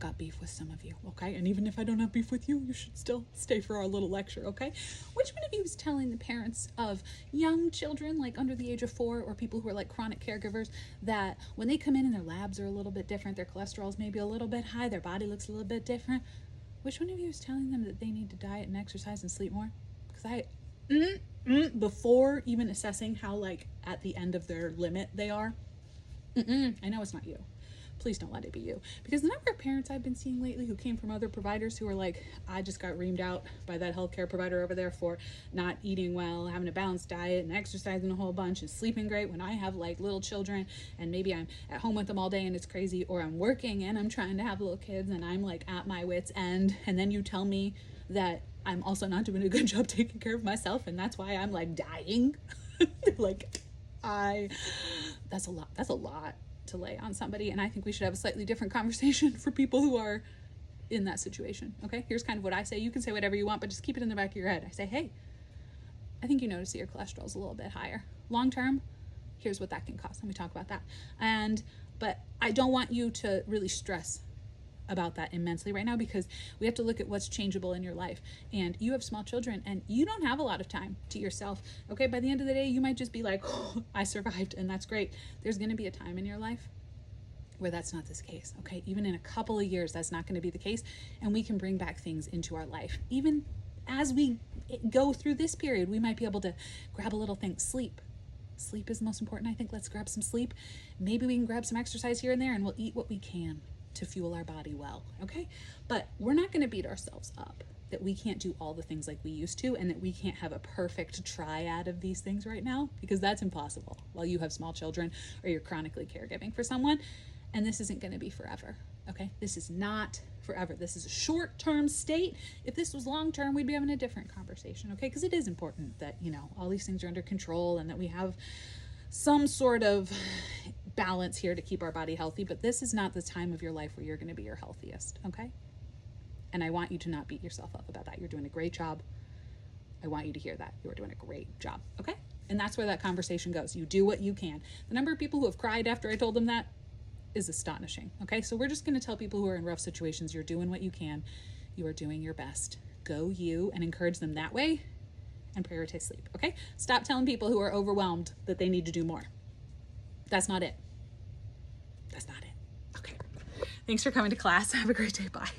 got beef with some of you, okay? And even if I don't have beef with you, you should still stay for our little lecture, okay? Which one of you is telling the parents of young children, like under the age of 4, or people who are like chronic caregivers, that when they come in and their labs are a little bit different, their cholesterol is maybe a little bit high, their body looks a little bit different, which one of you is telling them that they need to diet and exercise and sleep more? Because before even assessing how like at the end of their limit they are, I know it's not you. Please don't let it be you. Because the number of parents I've been seeing lately who came from other providers who are like, I just got reamed out by that healthcare provider over there for not eating well, having a balanced diet and exercising a whole bunch and sleeping great when I have like little children and maybe I'm at home with them all day and it's crazy, or I'm working and I'm trying to have little kids and I'm like at my wit's end, and then you tell me that I'm also not doing a good job taking care of myself and that's why I'm like dying. Like that's a lot to lay on somebody, and I think we should have a slightly different conversation for people who are in that situation. Okay, here's kind of what I say. You can say whatever you want, but just keep it in the back of your head. I say, hey, I think you notice that your cholesterol is a little bit higher. Long term, here's what that can cost. Let me talk about that. But I don't want you to really stress about that immensely right now, because we have to look at what's changeable in your life, and you have small children and you don't have a lot of time to yourself. Okay, by the end of the day you might just be like, oh, I survived, and that's great. There's going to be a time in your life where that's not this case. Okay, even in a couple of years that's not going to be the case, and we can bring back things into our life. Even as we go through this period, we might be able to grab a little thing. Sleep is the most important, I think. Let's grab some sleep. Maybe we can grab some exercise here and there, and we'll eat what we can to fuel our body well, okay? But we're not going to beat ourselves up that we can't do all the things like we used to, and that we can't have a perfect triad of these things right now, because that's impossible while you have small children or you're chronically caregiving for someone. And this isn't going to be forever, okay? This is not forever. This is a short-term state. If this was long-term, we'd be having a different conversation, okay? Because it is important that, you know, all these things are under control and that we have some sort of balance here to keep our body healthy. But this is not the time of your life where you're going to be your healthiest, okay? And I want you to not beat yourself up about that. You're doing a great job. I want you to hear that. You are doing a great job, okay? And that's where that conversation goes. You do what you can. The number of people who have cried after I told them that is astonishing, okay? So we're just going to tell people who are in rough situations, you're doing what you can. You are doing your best. Go you, and encourage them that way, and prioritize sleep, okay? Stop telling people who are overwhelmed that they need to do more. That's not it. That's not it. Okay. Thanks for coming to class. Have a great day. Bye.